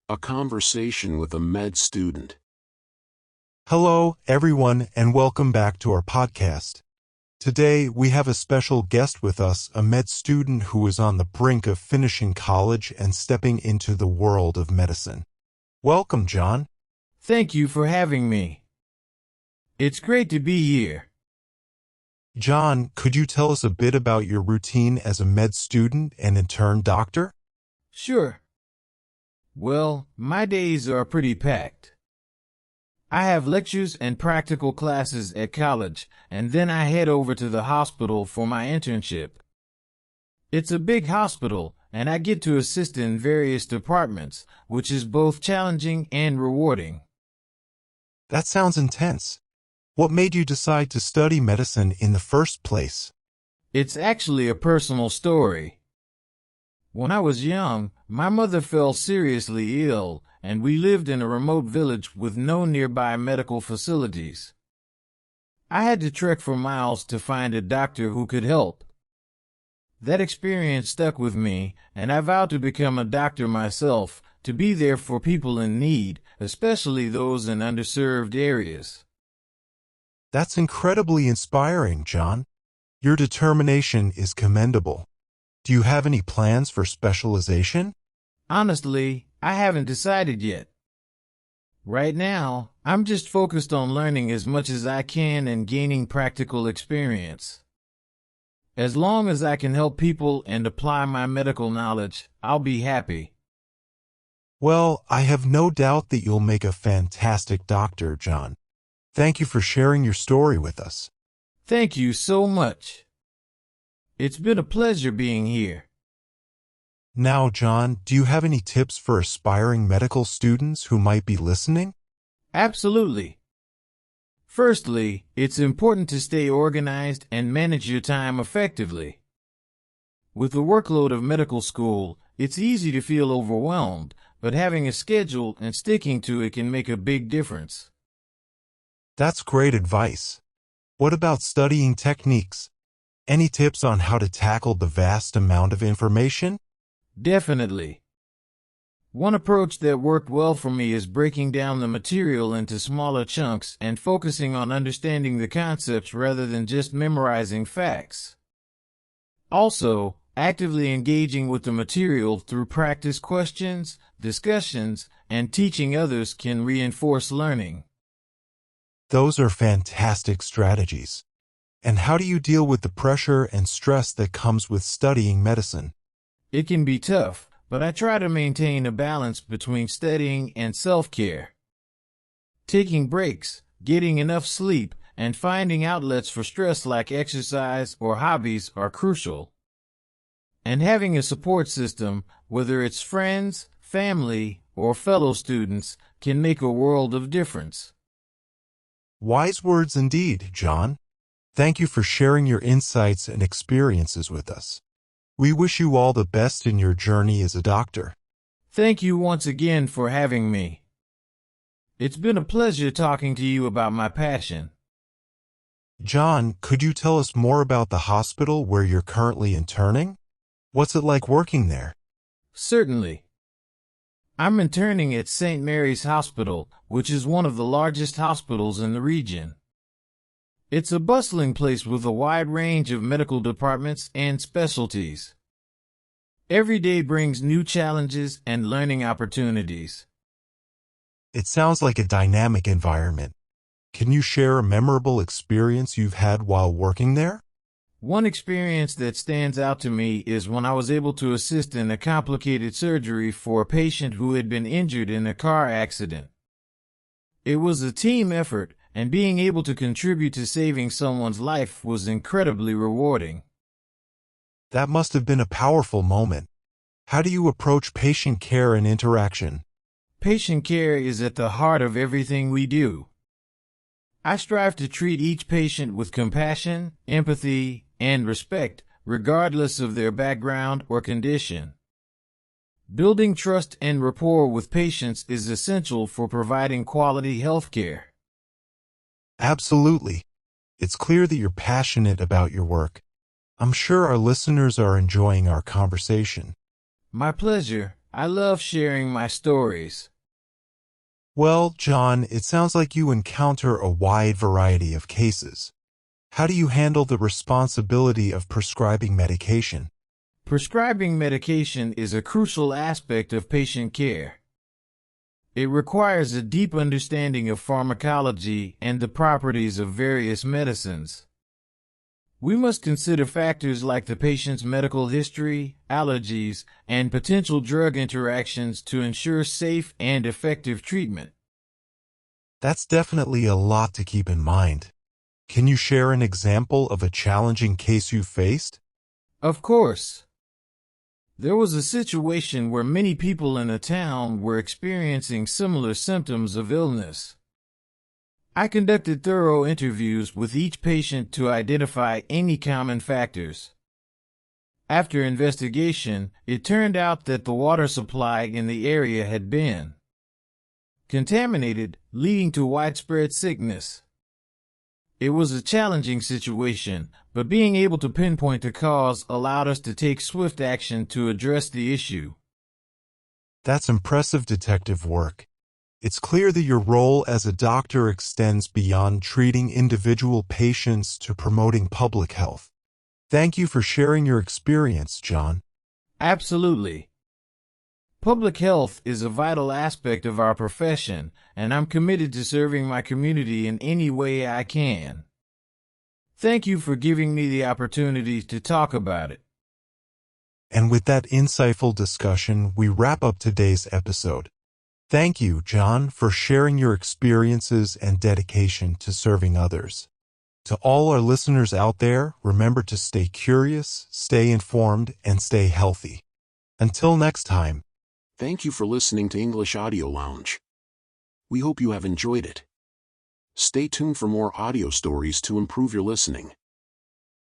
A conversation with a med student. Hello, everyone, and welcome back to our podcast. Today, we have a special guest with us, a med student who is on the brink of finishing college and stepping into the world of medicine. Welcome, John. Thank you for having me. It's great to be here. John, could you tell us a bit about your routine as a med student and in turn doctor? Sure. Well, my days are pretty packed. I have lectures and practical classes at college, and then I head over to the hospital for my internship. It's a big hospital, and I get to assist in various departments, which is both challenging and rewarding. That sounds intense. What made you decide to study medicine in the first place? It's actually a personal story. When I was young, my mother fell seriously ill, and we lived in a remote village with no nearby medical facilities. I had to trek for miles to find a doctor who could help. That experience stuck with me, and I vowed to become a doctor myself, to be there for people in need, especially those in underserved areas. That's incredibly inspiring, John. Your determination is commendable. Do you have any plans for specialization? Honestly, I haven't decided yet. Right now, I'm just focused on learning as much as I can and gaining practical experience. As long as I can help people and apply my medical knowledge, I'll be happy. Well, I have no doubt that you'll make a fantastic doctor, John. Thank you for sharing your story with us. Thank you so much. It's been a pleasure being here. Now, John, do you have any tips for aspiring medical students who might be listening? Absolutely. Firstly, it's important to stay organized and manage your time effectively. With the workload of medical school, it's easy to feel overwhelmed, but having a schedule and sticking to it can make a big difference. That's great advice. What about studying techniques? Any tips on how to tackle the vast amount of information? Definitely. One approach that worked well for me is breaking down the material into smaller chunks and focusing on understanding the concepts rather than just memorizing facts. Also, actively engaging with the material through practice questions, discussions, and teaching others can reinforce learning. Those are fantastic strategies. And how do you deal with the pressure and stress that comes with studying medicine? It can be tough, but I try to maintain a balance between studying and self-care. Taking breaks, getting enough sleep, and finding outlets for stress like exercise or hobbies are crucial. And having a support system, whether it's friends, family, or fellow students, can make a world of difference. Wise words indeed, John. Thank you for sharing your insights and experiences with us. We wish you all the best in your journey as a doctor. Thank you once again for having me. It's been a pleasure talking to you about my passion. John, could you tell us more about the hospital where you're currently interning? What's it like working there? Certainly. I'm interning at St. Mary's Hospital, which is one of the largest hospitals in the region. It's a bustling place with a wide range of medical departments and specialties. Every day brings new challenges and learning opportunities. It sounds like a dynamic environment. Can you share a memorable experience you've had while working there? One experience that stands out to me is when I was able to assist in a complicated surgery for a patient who had been injured in a car accident. It was a team effort, and being able to contribute to saving someone's life was incredibly rewarding. That must have been a powerful moment. How do you approach patient care and interaction? Patient care is at the heart of everything we do. I strive to treat each patient with compassion, empathy, and respect, regardless of their background or condition. Building trust and rapport with patients is essential for providing quality health care. Absolutely. It's clear that you're passionate about your work. I'm sure our listeners are enjoying our conversation. My pleasure. I love sharing my stories. Well, John, it sounds like you encounter a wide variety of cases. How do you handle the responsibility of prescribing medication? Prescribing medication is a crucial aspect of patient care. It requires a deep understanding of pharmacology and the properties of various medicines. We must consider factors like the patient's medical history, allergies, and potential drug interactions to ensure safe and effective treatment. That's definitely a lot to keep in mind. Can you share an example of a challenging case you faced? Of course. There was a situation where many people in a town were experiencing similar symptoms of illness. I conducted thorough interviews with each patient to identify any common factors. After investigation, it turned out that the water supply in the area had been contaminated, leading to widespread sickness. It was a challenging situation, but being able to pinpoint the cause allowed us to take swift action to address the issue. That's impressive detective work. It's clear that your role as a doctor extends beyond treating individual patients to promoting public health. Thank you for sharing your experience, John. Absolutely. Public health is a vital aspect of our profession, and I'm committed to serving my community in any way I can. Thank you for giving me the opportunity to talk about it. And with that insightful discussion, we wrap up today's episode. Thank you, John, for sharing your experiences and dedication to serving others. To all our listeners out there, remember to stay curious, stay informed, and stay healthy. Until next time. Thank you for listening to English Audio Lounge. We hope you have enjoyed it. Stay tuned for more audio stories to improve your listening.